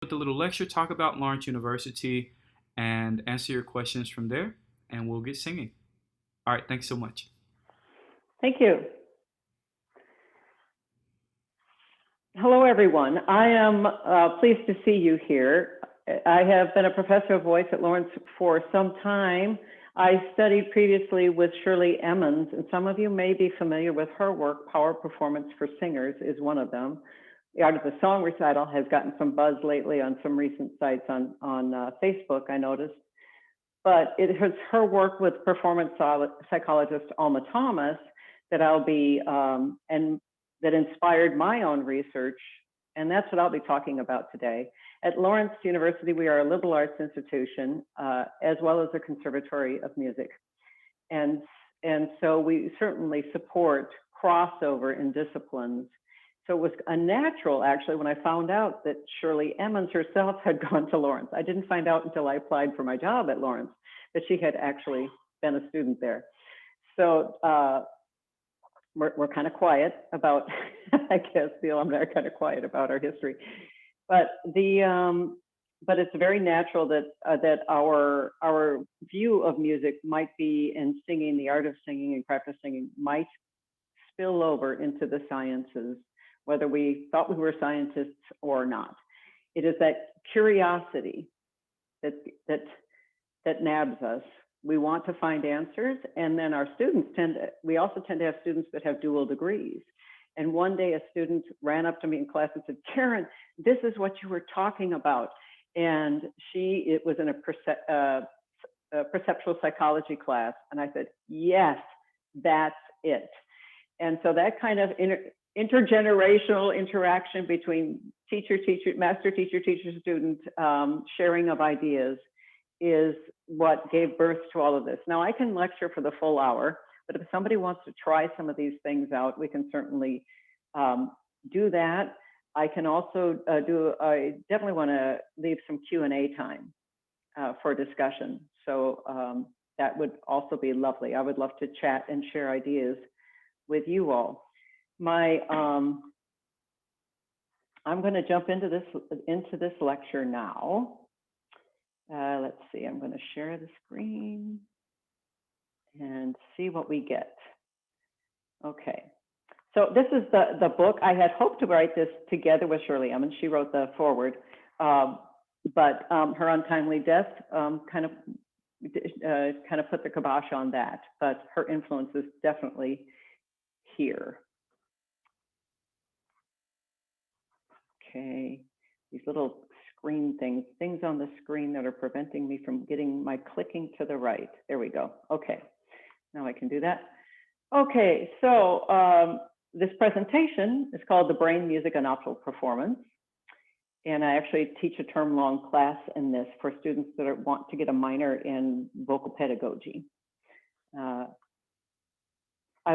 with the little lecture, talk about Lawrence University, and answer your questions from there, and we'll get singing. All right, thanks so much. Thank you. Hello, everyone. I am pleased to see you here. I have been a professor of voice at Lawrence for some time. I studied previously with Shirley Emmons, and some of you may be familiar with her work. Power Performance for Singers is one of them. The Art of the Song Recital has gotten some buzz lately on some recent sites on Facebook, I noticed. But it was her work with performance psychologist Alma Thomas that I'll be, and that inspired my own research. And that's what I'll be talking about today. At Lawrence University, we are a liberal arts institution, as well as a conservatory of music. And so we certainly support crossover in disciplines. So it was a natural, actually, when I found out that Shirley Emmons herself had gone to Lawrence. I didn't find out until I applied for my job at Lawrence that she had actually been a student there. So we're kind of quiet about, I guess the alumni are kind of quiet about our history. But it's very natural that that our view of music might be, and singing, the art of singing and practice singing, might spill over into the sciences, whether we thought we were scientists or not. It is that curiosity that nabs us. We want to find answers, and then our students we also tend to have students that have dual degrees. And one day a student ran up to me in class and said, "Karen, this is what you were talking about." And it was in a perceptual psychology class. And I said, "Yes, that's it." And so that kind of intergenerational interaction between master teacher, student, sharing of ideas is what gave birth to all of this. Now, I can lecture for the full hour, but if somebody wants to try some of these things out, we can certainly do that. I can also I definitely want to leave some Q&A time for discussion. So that would also be lovely. I would love to chat and share ideas with you all. I'm going to jump into this lecture now. Let's see, I'm going to share the screen and see what we get. Okay, so this is the book. I had hoped to write this together with Shirley Emmons. She wrote the foreword, but her untimely death kind of put the kibosh on that, but her influence is definitely here. Okay, these little screen things on the screen that are preventing me from getting my clicking to the right. There we go. Okay, now I can do that. Okay, so this presentation is called The Brain, Music, and Optical Performance. And I actually teach a term-long class in this for students that want to get a minor in vocal pedagogy.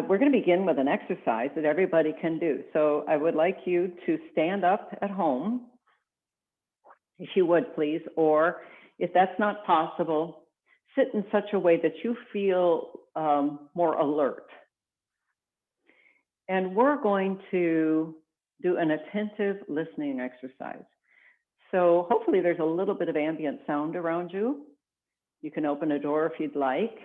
We're going to begin with an exercise that everybody can do. So I would like you to stand up at home, if you would please, or if that's not possible, sit in such a way that you feel more alert. And we're going to do an attentive listening exercise. So hopefully there's a little bit of ambient sound around you. You can open a door if you'd like.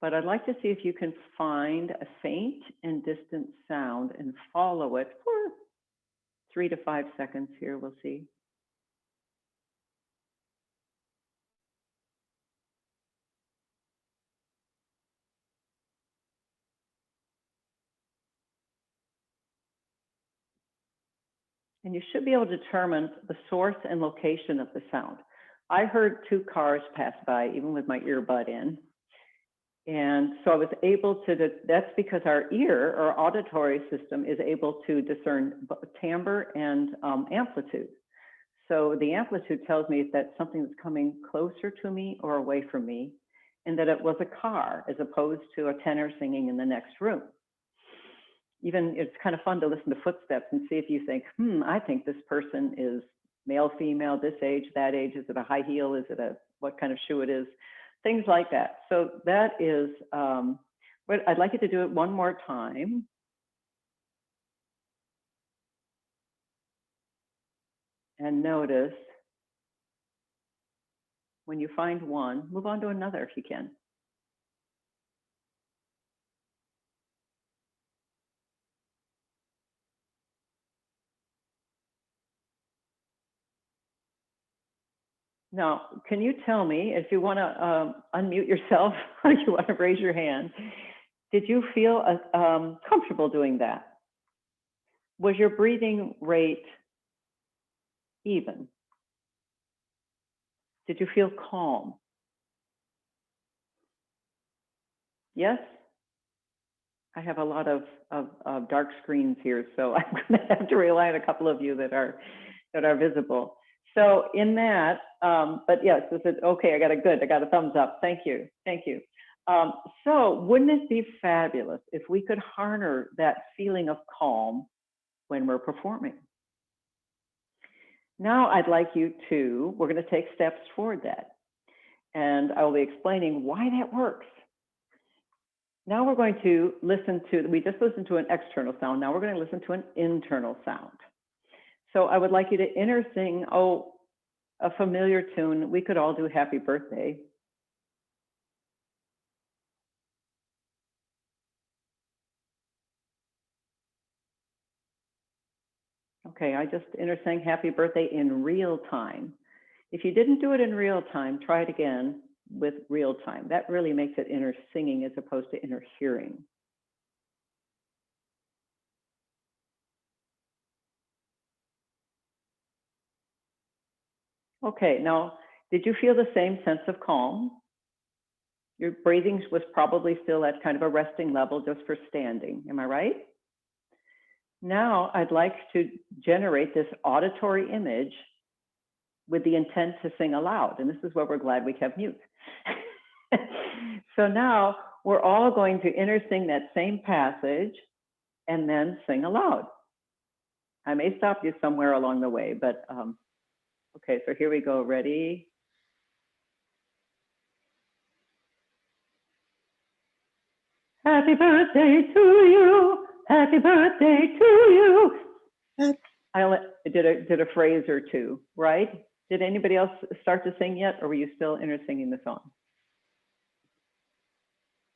But I'd like to see if you can find a faint and distant sound and follow it for 3 to 5 seconds here, we'll see. And you should be able to determine the source and location of the sound. I heard 2 cars pass by, even with my earbud in. And so I was able to, that's because our ear, our auditory system, is able to discern timbre and amplitude. So the amplitude tells me that something that's coming closer to me or away from me, and that it was a car as opposed to a tenor singing in the next room. Even it's kind of fun to listen to footsteps and see if you think, I think this person is male, female, this age, that age. Is it a high heel? Is it what kind of shoe it is? Things like that. So that is, what I'd like you to do it one more time. And notice when you find one, move on to another if you can. Now, can you tell me, if you want to unmute yourself or you want to raise your hand, did you feel comfortable doing that? Was your breathing rate even? Did you feel calm? Yes? I have a lot of dark screens here, so I'm going to have to rely on a couple of you that are visible. So in that, but yes, this is okay. I got a thumbs up. Thank you, thank you. So wouldn't it be fabulous if we could harness that feeling of calm when we're performing? Now I'd like you to, we're going to take steps toward that, and I will be explaining why that works. Now we're going to listen to, we just listened to an external sound. Now we're going to listen to an internal sound. So I would like you to inner sing, a familiar tune. We could all do Happy Birthday. Okay, I just inner sang Happy Birthday in real time. If you didn't do it in real time, try it again with real time. That really makes it inner singing as opposed to inner hearing. Okay, now, did you feel the same sense of calm? Your breathing was probably still at kind of a resting level just for standing, am I right? Now I'd like to generate this auditory image with the intent to sing aloud. And this is where we're glad we have mute. So now we're all going to inner sing that same passage and then sing aloud. I may stop you somewhere along the way, but okay, so here we go. Ready? Happy birthday to you. Happy birthday to you. I did a phrase or two, right? Did anybody else start to sing yet, or were you still inner singing the song?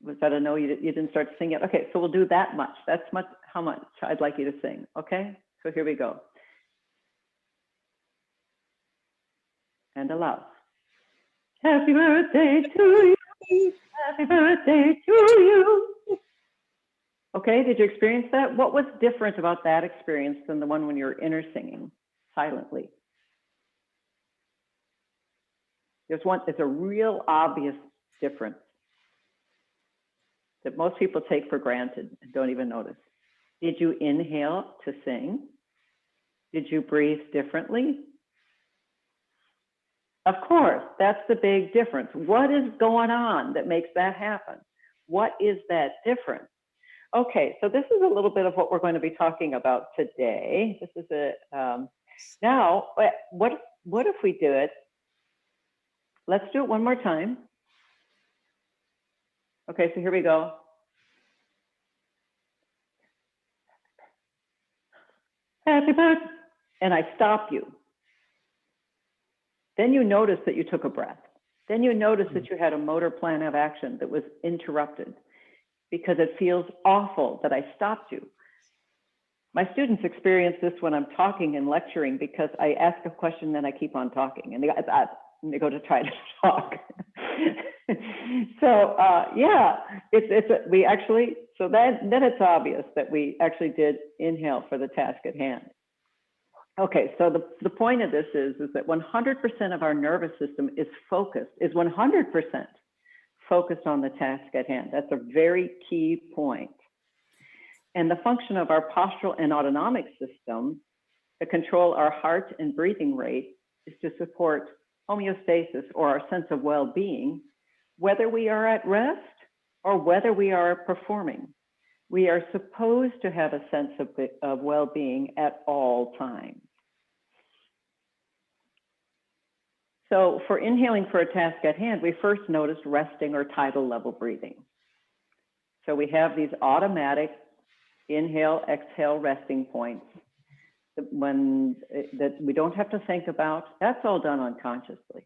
Was that a no? You didn't start to sing yet? Okay, so we'll do that much. That's how much I'd like you to sing, okay? So here we go. And aloud. Happy birthday to you. Happy birthday to you. Okay, did you experience that? What was different about that experience than the one when you were inner singing silently? It's a real obvious difference that most people take for granted and don't even notice. Did you inhale to sing? Did you breathe differently? Of course, that's the big difference. What is going on that makes that happen? What is that difference? Okay, so this is a little bit of what we're going to be talking about today. This is now, what if we do it? Let's do it one more time. Okay, so here we go. Happy birthday. And I stop you. Then you notice that you took a breath. Then you notice that you had a motor plan of action that was interrupted because it feels awful that I stopped you. My students experience this when I'm talking and lecturing because I ask a question, then I keep on talking, and they go to try to talk. So yeah, then it's obvious that we actually did inhale for the task at hand. Okay, so the point of this is that 100% of our nervous system is 100% focused on the task at hand. That's a very key point. And the function of our postural and autonomic system to control our heart and breathing rate is to support homeostasis, or our sense of well-being, whether we are at rest or whether we are performing. We are supposed to have a sense of well-being at all times. So for inhaling for a task at hand, we first noticed resting or tidal level breathing. So we have these automatic inhale, exhale, resting points. that we don't have to think about, that's all done unconsciously.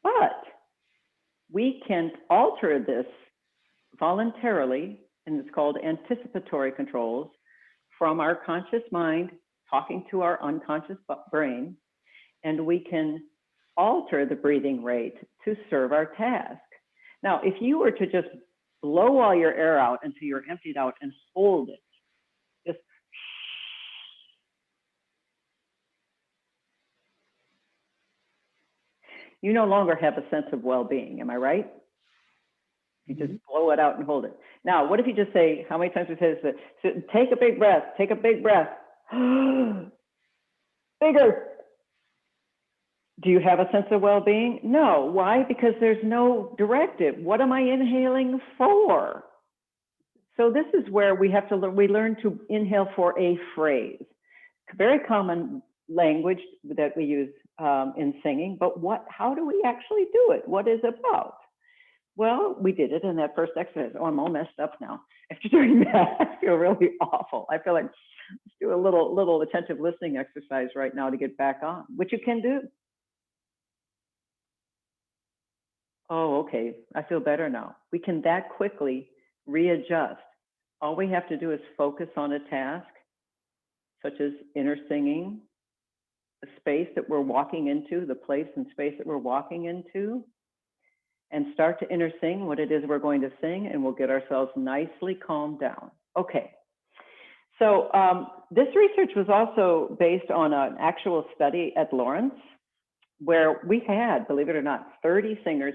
But we can alter this voluntarily, and it's called anticipatory controls, from our conscious mind talking to our unconscious brain, and we can alter the breathing rate to serve our task. Now, if you were to just blow all your air out until you're emptied out and hold it, just you no longer have a sense of well-being, am I right? You just blow it out and hold it. Now, what if you just say, how many times we say this? So take a big breath, take a big breath. Bigger. Do you have a sense of well-being? No. Why? Because there's no directive. What am I inhaling for? So this is where we have to we learn to inhale for a phrase. Very common language that we use in singing, but how do we actually do it? What is it about? Well, we did it in that first exercise. Oh, I'm all messed up now. After doing that, I feel really awful. I feel like let's do a little attentive listening exercise right now to get back on, which you can do. Oh, okay, I feel better now. We can that quickly readjust. All we have to do is focus on a task, such as inner singing, the space that we're walking into, the place and space that we're walking into, and start to inner sing what it is we're going to sing, and we'll get ourselves nicely calmed down. Okay, so this research was also based on an actual study at Lawrence, where we had, believe it or not, 30 singers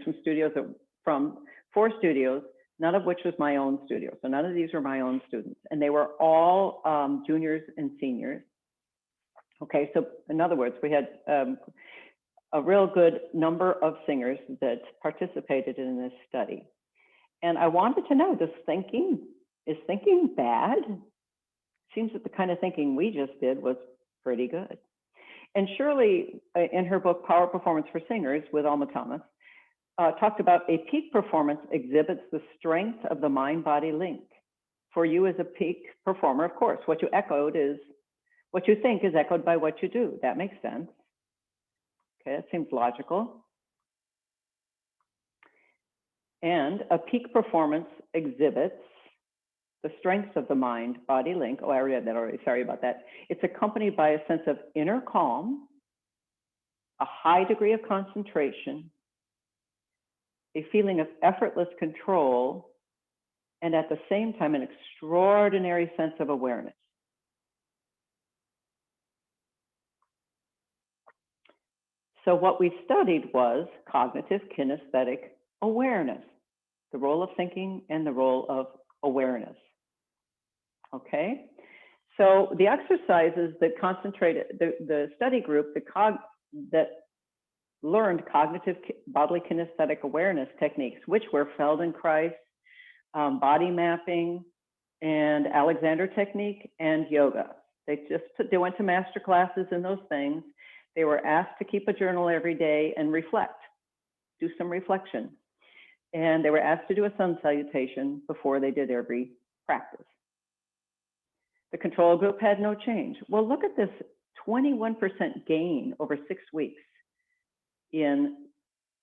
from 4 studios, none of which was my own studio. So none of these were my own students, and they were all juniors and seniors. Okay, so in other words, we had a real good number of singers that participated in this study. And I wanted to know, is thinking bad? Seems that the kind of thinking we just did was pretty good. And Shirley, in her book, Power Performance for Singers with Alma Thomas, talked about a peak performance exhibits the strength of the mind-body link. For you as a peak performer, of course, what you think is echoed by what you do. That makes sense. Okay, that seems logical. And a peak performance exhibits the strengths of the mind-body link. Oh, I read that already, sorry about that. It's accompanied by a sense of inner calm, a high degree of concentration, a feeling of effortless control, and at the same time, an extraordinary sense of awareness. So what we studied was cognitive kinesthetic awareness, the role of thinking and the role of awareness. Okay, so the exercises that concentrated, the study group that learned cognitive bodily kinesthetic awareness techniques, which were Feldenkrais, body mapping, and Alexander technique, and yoga. They went to master classes in those things. They were asked to keep a journal every day and reflect, do some reflection. And they were asked to do a sun salutation before they did every practice. The control group had no change. Well, look at this 21% gain over 6 weeks in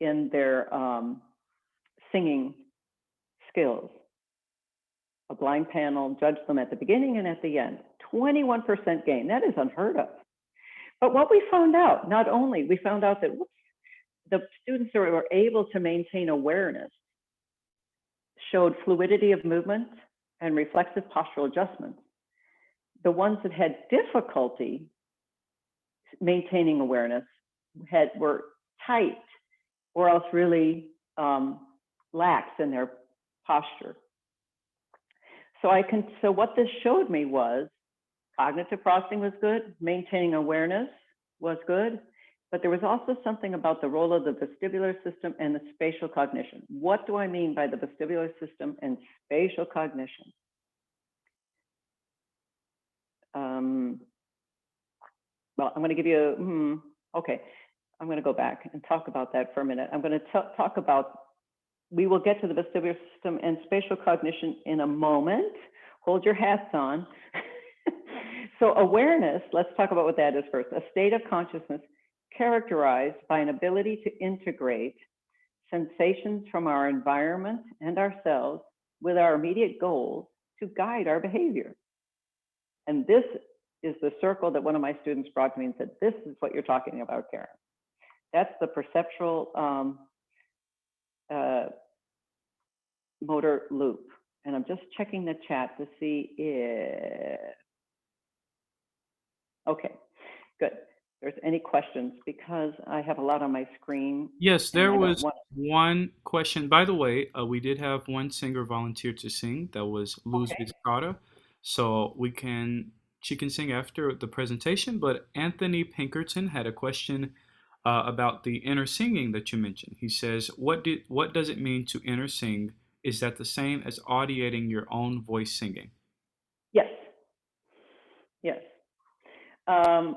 their singing skills. A blind panel judged them at the beginning and at the end. 21% gain, that is unheard of. But what we found out, we found out that the students that were able to maintain awareness showed fluidity of movement and reflexive postural adjustments. The ones that had difficulty maintaining awareness were tight or else really lax in their posture. So what this showed me was cognitive processing was good, maintaining awareness was good, but there was also something about the role of the vestibular system and the spatial cognition. What do I mean by the vestibular system and spatial cognition? Well, I'm going to give you, okay, I'm going to go back and talk about that for a minute. I'm going to talk about, we will get to the vestibular system and spatial cognition in a moment. Hold your hats on. So awareness, let's talk about what that is first. A state of consciousness characterized by an ability to integrate sensations from our environment and ourselves with our immediate goals to guide our behavior. And this is the circle that one of my students brought to me and said, this is what you're talking about, Karen. That's the perceptual motor loop. And I'm just checking the chat to see if, okay, good. If there's any questions, because I have a lot on my screen. Yes, And there I don't was want, one question. By the way, we did have one singer volunteer to sing. That was Luz okay. Vizcarra. So she can sing after the presentation. But Anthony Pinkerton had a question about the inner singing that you mentioned. He says, what does it mean to inner sing? Is that the same as audiating your own voice singing? Yes, yes. Um,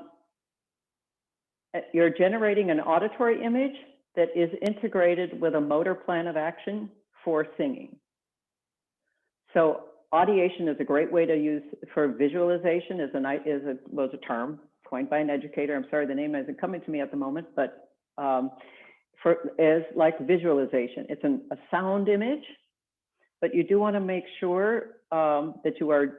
you're generating an auditory image that is integrated with a motor plan of action for singing. So audiation is a great way to use for visualization. Was a term coined by an educator. I'm sorry, the name isn't coming to me at the moment, but as like visualization, it's a sound image, but you do want to make sure that you are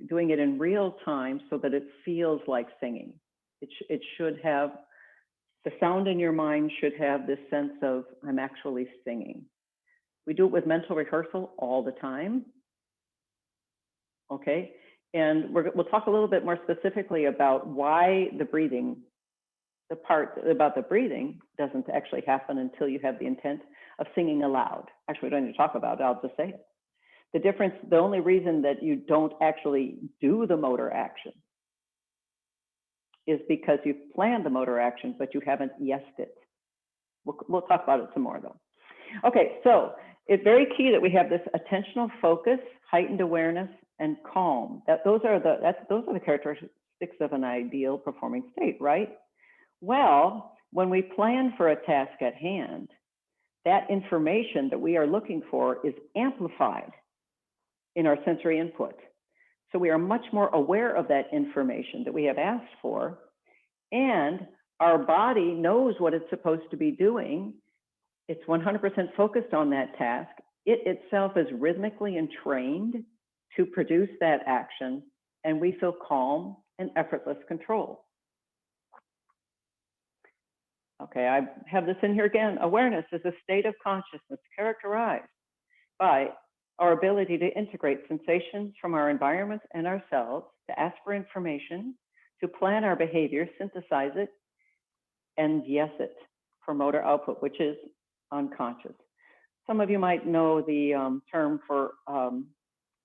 doing it in real time so that it feels like singing. It should have, the sound in your mind should have this sense of, I'm actually singing. We do it with mental rehearsal all the time. Okay, and we'll talk a little bit more specifically about why the breathing, the part about the breathing doesn't actually happen until you have the intent of singing aloud. Actually, we don't need to talk about it, I'll just say it. The difference, the only reason that you don't actually do the motor action is because you've planned the motor action, but you haven't yesed it. We'll talk about it some more though. Okay, so it's very key that we have this attentional focus, heightened awareness, and calm. Those are the characteristics of an ideal performing state, right? Well, when we plan for a task at hand, that information that we are looking for is amplified in our sensory input. So we are much more aware of that information that we have asked for, and our body knows what it's supposed to be doing. It's 100% focused on that task. It itself is rhythmically entrained to produce that action, and we feel calm and effortless control. Okay, I have this in here again. Awareness is a state of consciousness characterized by our ability to integrate sensations from our environment and ourselves, to ask for information, to plan our behavior, synthesize it, and yes it for motor output, which is unconscious. Some of you might know the term for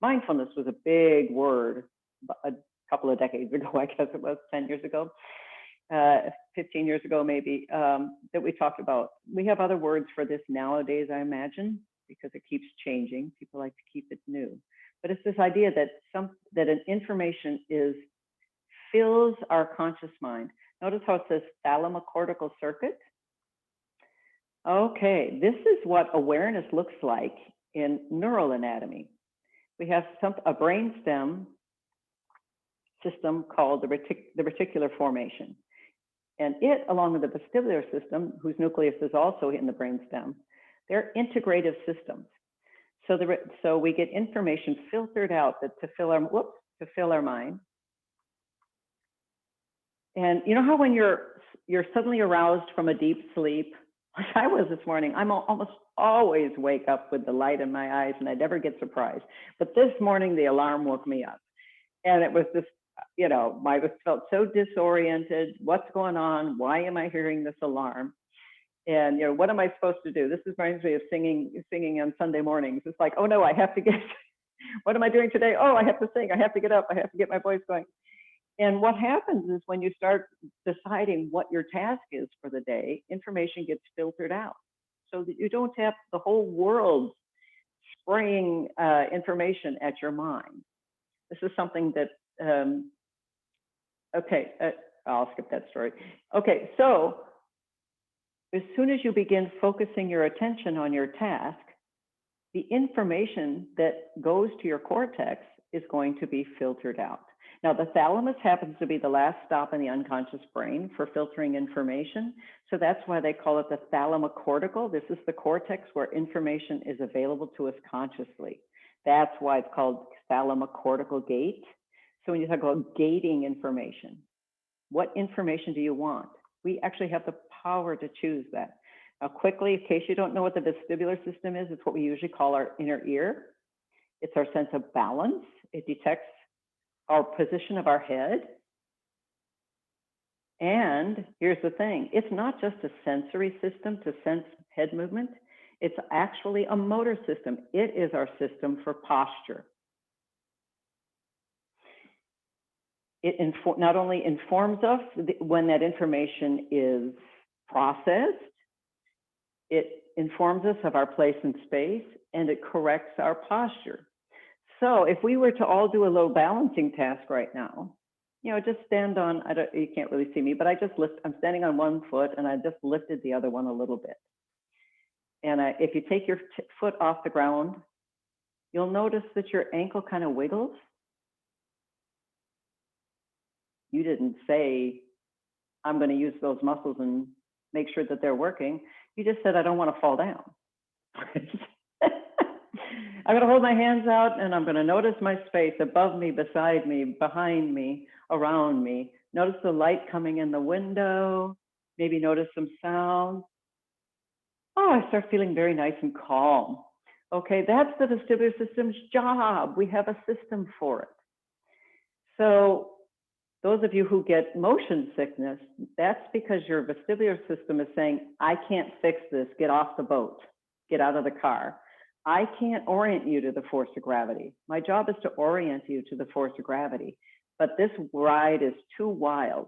mindfulness was a big word a couple of decades ago, I guess it was 10 years ago, 15 years ago maybe, that we talked about. We have other words for this nowadays, I imagine, because it keeps changing. People like to keep it new. But it's this idea that an information fills our conscious mind. Notice how it says thalamocortical circuit. Okay, this is what awareness looks like in neural anatomy. We have a brainstem system called the reticular formation. And it, along with the vestibular system, whose nucleus is also in the brainstem, they're integrative systems. So we get information filtered out to fill our mind. And you know how when you're suddenly aroused from a deep sleep, like I was this morning, I'm almost always wake up with the light in my eyes and I never get surprised. But this morning, the alarm woke me up. And it was this, I felt so disoriented. What's going on? Why am I hearing this alarm? And, what am I supposed to do? This reminds me of singing on Sunday mornings. It's like, oh no, I have to what am I doing today? Oh, I have to sing. I have to get up. I have to get my voice going. And what happens is when you start deciding what your task is for the day, information gets filtered out so that you don't have the whole world spraying information at your mind. This is something that, I'll skip that story. Okay, so as soon as you begin focusing your attention on your task, the information that goes to your cortex is going to be filtered out. Now, the thalamus happens to be the last stop in the unconscious brain for filtering information. So that's why they call it the thalamocortical. This is the cortex where information is available to us consciously. That's why it's called thalamocortical gate. So when you talk about gating information, what information do you want? We actually have the power to choose that. Now, quickly, in case you don't know what the vestibular system is, it's what we usually call our inner ear. It's our sense of balance. It detects our position of our head. And here's the thing, it's not just a sensory system to sense head movement. It's actually a motor system. It is our system for posture. It not only informs us when that information is processed, it informs us of our place in space, and it corrects our posture. So if we were to all do a little balancing task right now, you know, just stand on, you can't really see me, but I'm standing on one foot and I just lifted the other one a little bit. And if you take your foot off the ground, you'll notice that your ankle kind of wiggles. You didn't say, I'm going to use those muscles and make sure that they're working. You just said, I don't want to fall down. I'm going to hold my hands out and I'm going to notice my space above me, beside me, behind me, around me. Notice the light coming in the window. Maybe notice some sound. Oh, I start feeling very nice and calm. Okay, that's the vestibular system's job. We have a system for it. So those of you who get motion sickness, that's because your vestibular system is saying, I can't fix this, get off the boat, get out of the car. I can't orient you to the force of gravity. My job is to orient you to the force of gravity, but this ride is too wild.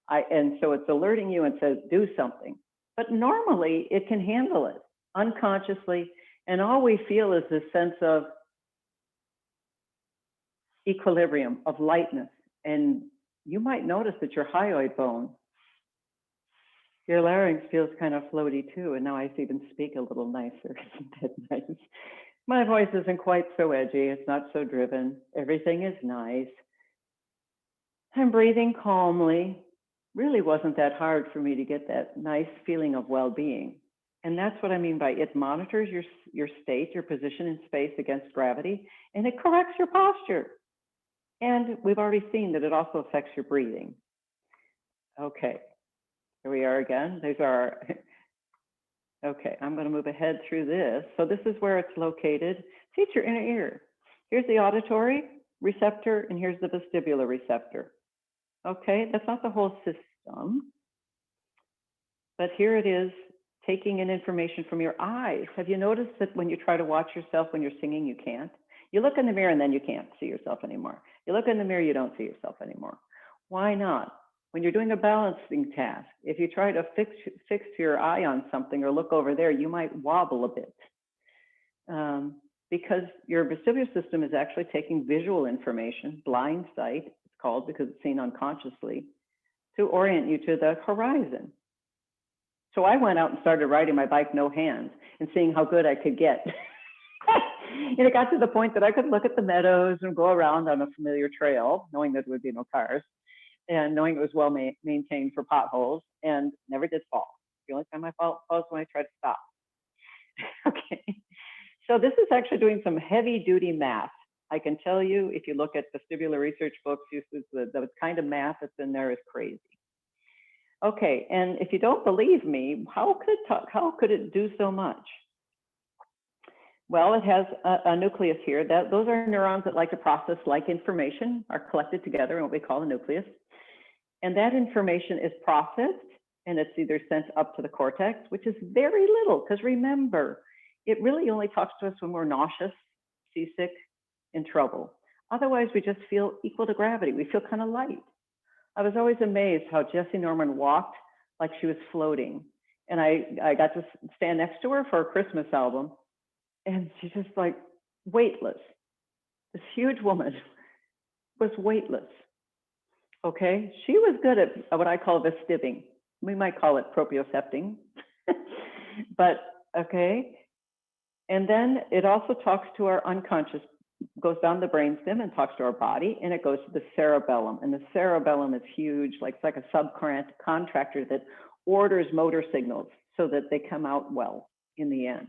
And so it's alerting you and says, do something. But normally it can handle it unconsciously, and all we feel is this sense of equilibrium, of lightness. And you might notice that your hyoid bone, your larynx feels kind of floaty too. And now I even speak a little nicer. Isn't that nice? My voice isn't quite so edgy. It's not so driven. Everything is nice. I'm breathing calmly. Really wasn't that hard for me to get that nice feeling of well-being. And that's what I mean by it monitors your state, your position in space against gravity, and it corrects your posture. And we've already seen that it also affects your breathing. Okay, here we are again. These are, okay, I'm going to move ahead through this. So this is where it's located. See, it's your inner ear. Here's the auditory receptor, and here's the vestibular receptor. Okay, that's not the whole system, but here it is taking in information from your eyes. Have you noticed that when you try to watch yourself when you're singing, you can't? You look in the mirror and then you can't see yourself anymore. You look in the mirror, you don't see yourself anymore. Why not? When you're doing a balancing task, if you try to fix your eye on something or look over there, you might wobble a bit. Because your vestibular system is actually taking visual information, blind sight, it's called because it's seen unconsciously, to orient you to the horizon. So I went out and started riding my bike no hands and seeing how good I could get. And it got to the point that I could look at the meadows and go around on a familiar trail, knowing that there would be no cars, and knowing it was well maintained for potholes, and never did fall. The only time I fall was when I tried to stop. Okay, so this is actually doing some heavy-duty math. I can tell you, if you look at vestibular research books, the kind of math that's in there is crazy. Okay, and if you don't believe me, how could it do so much? Well, it has a nucleus here. Those are neurons that like to process like information, are collected together in what we call a nucleus. And that information is processed, and it's either sent up to the cortex, which is very little, because remember, it really only talks to us when we're nauseous, seasick, in trouble. Otherwise, we just feel equal to gravity. We feel kind of light. I was always amazed how Jessie Norman walked like she was floating. And I got to stand next to her for a Christmas album. And she's just like weightless. This huge woman was weightless. Okay, she was good at what I call vestibing. We might call it propriocepting. But okay. And then it also talks to our unconscious goes down the brainstem and talks to our body, and it goes to the cerebellum. And the cerebellum is huge, like it's like a subcontractor that orders motor signals so that they come out well in the end.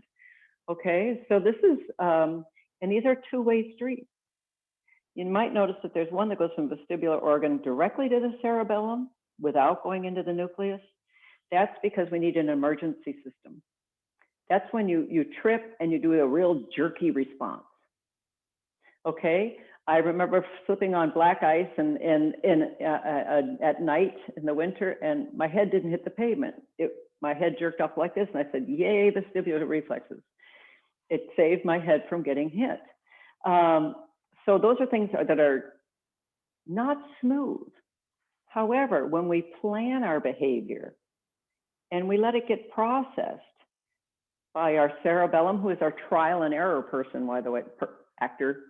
Okay, so this is, and these are two-way streets. You might notice that there's one that goes from vestibular organ directly to the cerebellum without going into the nucleus. That's because we need an emergency system. That's when you trip and you do a real jerky response. Okay, I remember slipping on black ice and at night in the winter, and my head didn't hit the pavement. My head jerked up like this, and I said, "Yay, vestibular reflexes!" It saved my head from getting hit. So those are things that are not smooth. However, when we plan our behavior and we let it get processed by our cerebellum, who is our trial and error person, by the way, actor,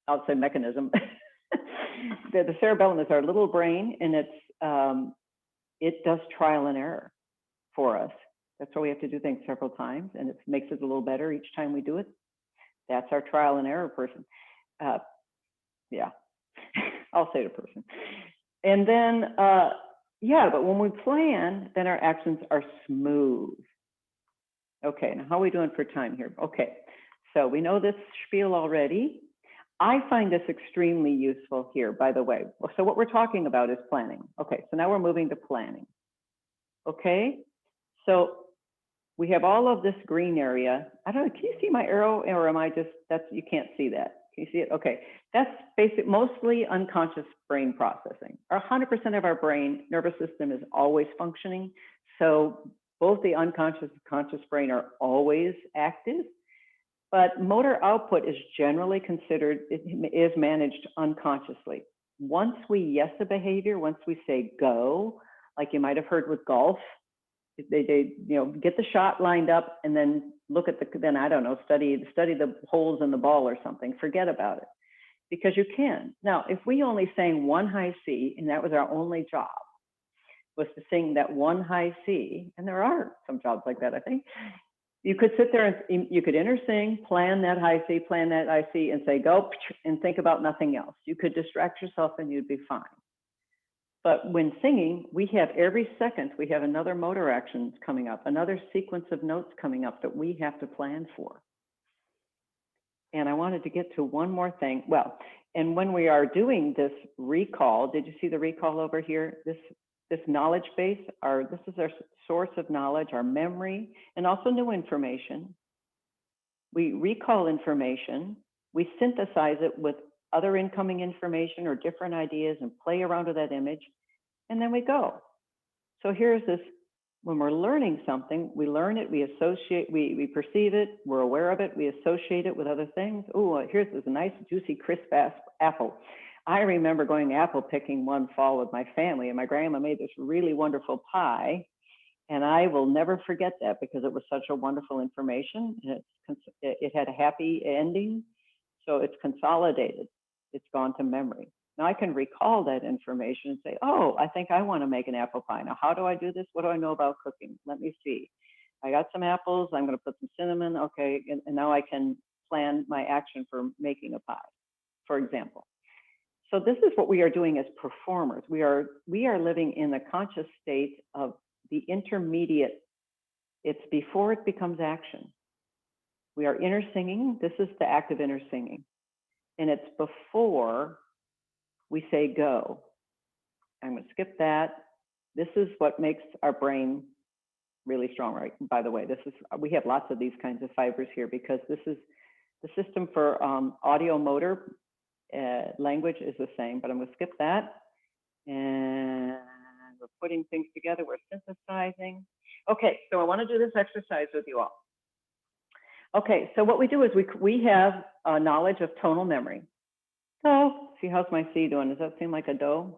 outside mechanism. The cerebellum is our little brain, and it does trial and error for us. That's why we have to do things several times, and it makes it a little better each time we do it. That's our trial and error person. Yeah, I'll say the person. And then, yeah, but when we plan, then our actions are smooth. Okay, now how are we doing for time here? Okay, so we know this spiel already. I find this extremely useful here, by the way. So what we're talking about is planning. Okay, so now we're moving to planning. Okay, so we have all of this green area. I don't know, can you see my arrow, or am I just, you can't see that. Can you see it? Okay, that's mostly unconscious brain processing. 100% of our brain nervous system is always functioning. So both the unconscious and conscious brain are always active. But motor output is generally considered, it is managed unconsciously. Once we yes a behavior, once we say go, like you might have heard with golf, they get the shot lined up and then look at then I don't know, study the holes in the ball or something, forget about it, because you can. Now, if we only sang one high C, and that was our only job, was to sing that one high C, and there are some jobs like that, I think. You could sit there and you could sing, plan that high C, and say go, and think about nothing else. You could distract yourself and you'd be fine. But when singing, we have every second, we have another motor action coming up, another sequence of notes coming up that we have to plan for. And I wanted to get to one more thing. Well, and when we are doing this recall, did you see the recall over here? This knowledge base, this is our source of knowledge, our memory, and also new information. We recall information, we synthesize it with other incoming information or different ideas and play around with that image, and then we go. So here's this, when we're learning something, we learn it, we associate, we perceive it, we're aware of it, we associate it with other things. Oh, here's this nice, juicy, crisp apple. I remember going apple picking one fall with my family, and my grandma made this really wonderful pie, and I will never forget that because it was such a wonderful information. And it had a happy ending, so it's consolidated. It's gone to memory. Now I can recall that information and say, oh, I think I want to make an apple pie. Now, how do I do this? What do I know about cooking? Let me see. I got some apples. I'm going to put some cinnamon. Okay, and now I can plan my action for making a pie, for example. So this is what we are doing as performers. We are living in the conscious state of the intermediate. It's before it becomes action. We are inner singing. This is the act of inner singing. And it's before we say go. I'm going to skip that. This is what makes our brain really strong, right? By the way, we have lots of these kinds of fibers here because this is the system for audio motor. Language is the same, but I'm going to skip that. And we're putting things together. We're synthesizing. Okay, so I want to do this exercise with you all. Okay, so what we do is we have knowledge of tonal memory. So, see, how's my C doing? Does that seem like a do?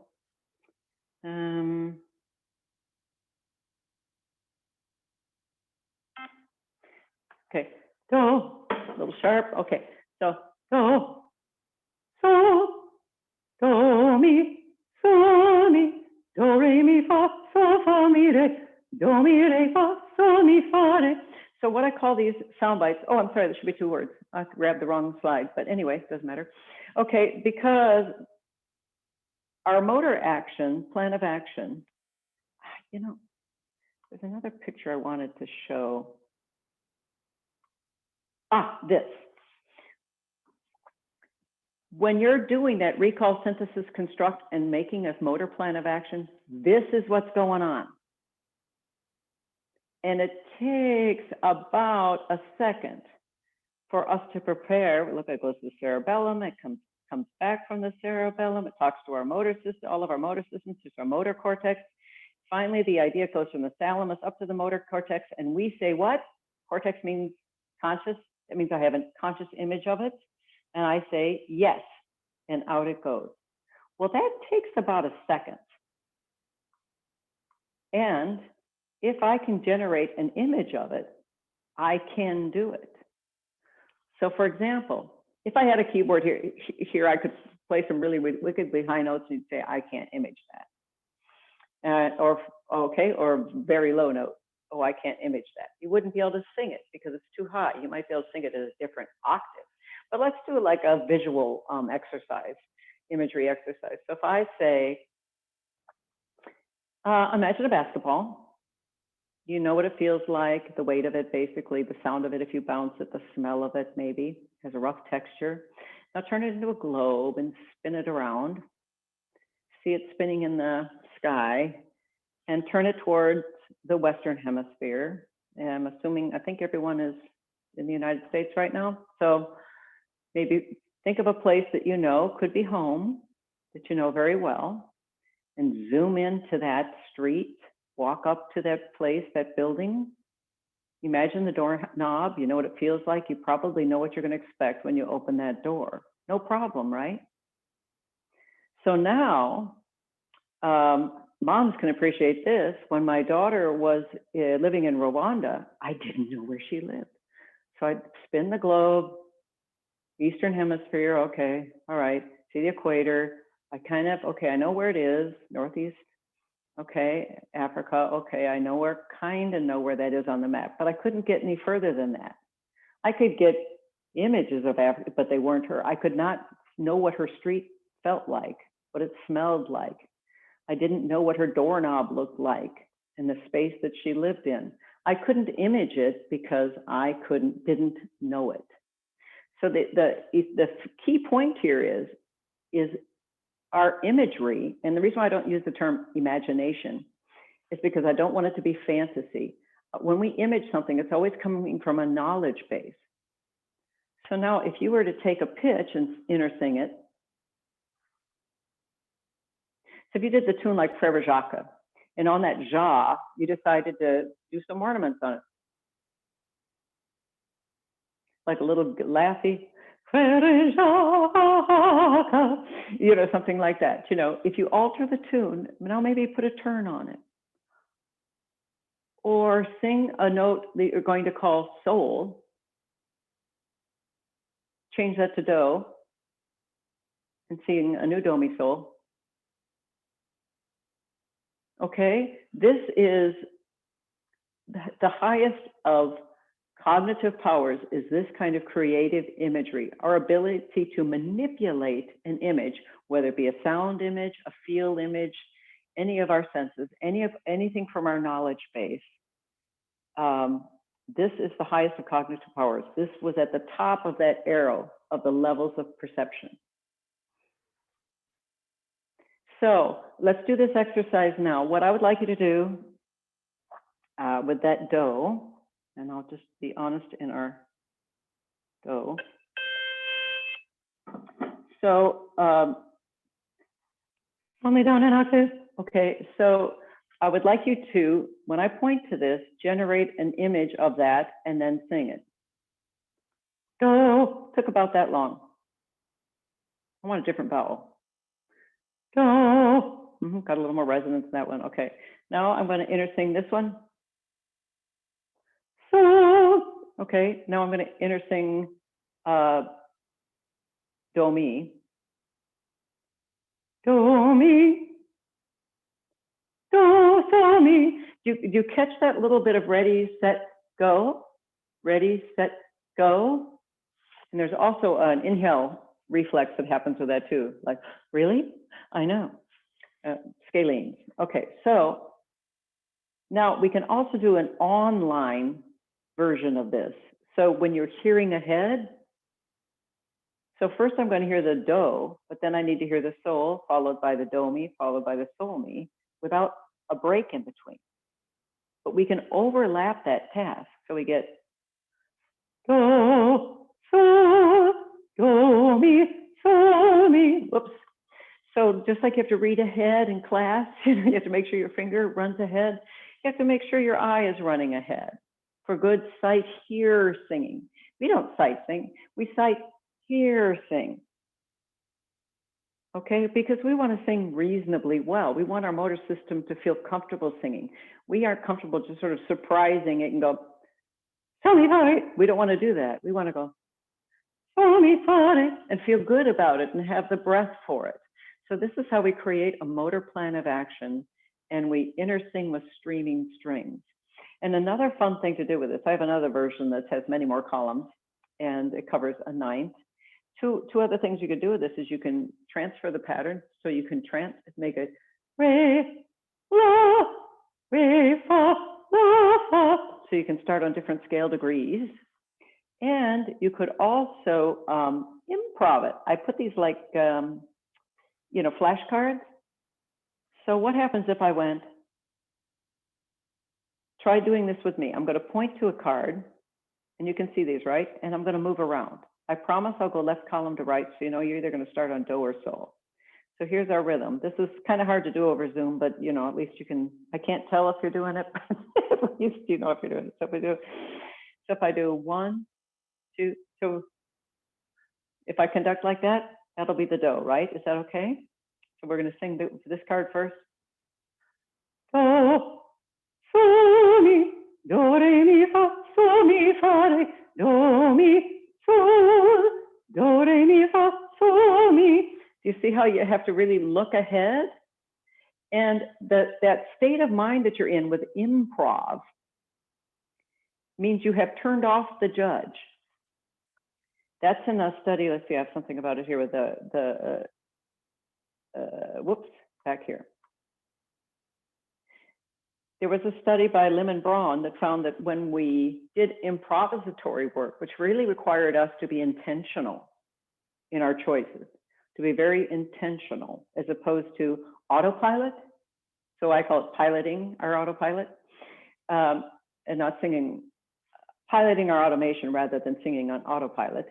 Okay, do, a little sharp. Okay, so do, so, do, mi, so, mi, do, re, mi, fa, so, fa, mi, re, do, mi, re, fa, so, mi, fa, re. So what I call these sound bites, oh, I'm sorry, there should be 2 words. I grabbed the wrong slide, but anyway, doesn't matter. Okay, because our motor action, plan of action, you know, there's another picture I wanted to show. This. When you're doing that recall, synthesis, construct, and making a motor plan of action, this is what's going on. And it takes about a second for us to prepare. Look, it goes to the cerebellum, it comes back from the cerebellum, it talks to our motor system, all of our motor systems, to our motor cortex. Finally, the idea goes from the thalamus up to the motor cortex, and we say what? Cortex means conscious. That means I have a conscious image of it. And I say yes, and out it goes. Well, that takes about a second. And if I can generate an image of it, I can do it. So for example, if I had a keyboard here I could play some really wickedly high notes and say, I can't image that. Or very low note. Oh, I can't image that. You wouldn't be able to sing it because it's too high. You might be able to sing it at a different octave. But let's do like a visual exercise, imagery exercise. So if I say, imagine a basketball. You know what it feels like, the weight of it, basically, the sound of it if you bounce it, the smell of it maybe, has a rough texture. Now turn it into a globe and spin it around. See it spinning in the sky and turn it towards the Western Hemisphere. And I'm assuming, I think everyone is in the United States right now. So maybe think of a place that you know, could be home, that you know very well, and zoom into that street, walk up to that place, that building. Imagine the doorknob, you know what it feels like. You probably know what you're going to expect when you open that door. No problem, right? So now, moms can appreciate this. When my daughter was living in Rwanda, I didn't know where she lived. So I'd spin the globe, Eastern Hemisphere, okay, all right, see the equator. I know where it is, Northeast, okay, Africa, okay, I know where that is on the map, but I couldn't get any further than that. I could get images of Africa, but they weren't her. I could not know what her street felt like, what it smelled like. I didn't know what her doorknob looked like in the space that she lived in. I couldn't image it because I didn't know it. So the key point here is our imagery, and the reason why I don't use the term imagination is because I don't want it to be fantasy. When we image something, it's always coming from a knowledge base. So now if you were to take a pitch and inner sing it, so if you did the tune like Frère Jacques, and on that ja, you decided to do some ornaments on it. Like a little laughy, Frère Jacques, you know, something like that. You know, if you alter the tune, now maybe put a turn on it. Or sing a note that you're going to call sol, change that to do, and sing a new do mi sol. Okay, this is the highest of cognitive powers, is this kind of creative imagery, our ability to manipulate an image, whether it be a sound image, a feel image, any of our senses, anything from our knowledge base. This is the highest of cognitive powers. This was at the top of that arrow of the levels of perception. So let's do this exercise now. What I would like you to do with that do, and I'll just be honest in our do. So only down an octave. Okay, so I would like you to, when I point to this, generate an image of that and then sing it. Do, took about that long. I want a different vowel. Do, got a little more resonance in that one. Okay, now I'm going to inner sing this one. So, okay, now I'm going to inner sing do mi. Do mi. Do, so mi. Do you catch that little bit of ready, set, go? Ready, set, go. And there's also an inhale reflex that happens with that too. Like, really? I know. Scalenes. Okay, so now we can also do an online version of this. So when you're hearing ahead, so first I'm going to hear the do, but then I need to hear the sol, followed by the do mi, followed by the sol mi, without a break in between. But we can overlap that task. So we get do, sol, do mi, sol mi. Whoops. So just like you have to read ahead in class, you have to make sure your finger runs ahead. You have to make sure your eye is running ahead for good sight hear singing. We don't sight sing, we sight hear sing. Okay, because we want to sing reasonably well. We want our motor system to feel comfortable singing. We aren't comfortable just sort of surprising it and go, so mi fa. We don't want to do that. We want to go, so mi fa, and feel good about it and have the breath for it. So this is how we create a motor plan of action, and we intersing with streaming strings. And another fun thing to do with this, I have another version that has many more columns, and it covers a ninth. Two other things you could do with this is you can transfer the pattern, so you can make it re, la, re, fa, la, fa. So you can start on different scale degrees. And you could also improv it. I put these like, flashcards. So what happens if I went, try doing this with me. I'm going to point to a card, and you can see these, right? And I'm going to move around. I promise I'll go left column to right, so you know you're either going to start on do or sol. So here's our rhythm. This is kind of hard to do over Zoom, but at least you can, I can't tell if you're doing it, but at least you know if you're doing it. So if I do 1, 2, so if I conduct like that, that'll be the do, right? Is that okay? So we're going to sing this card first. Do, sol, mi, do, re, mi, fa, sol, mi, fa, re, do, mi, sol, do, re, mi, fa, sol, mi. Do you see how you have to really look ahead? And that state of mind that you're in with improv means you have turned off the judge. That's in a study. Let's see, I have something about it here with whoops, back here. There was a study by Lim and Braun that found that when we did improvisatory work, which really required us to be intentional in our choices, to be very intentional, as opposed to autopilot. So I call it piloting our autopilot, and not singing, piloting our automation rather than singing on autopilot.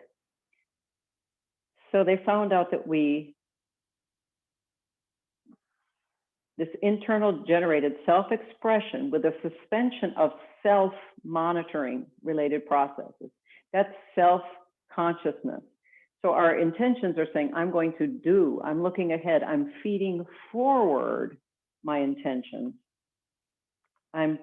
So they found out that this internal generated self-expression with a suspension of self-monitoring related processes. That's self-consciousness. So our intentions are saying, I'm going to do, I'm looking ahead, I'm feeding forward my intentions. I'm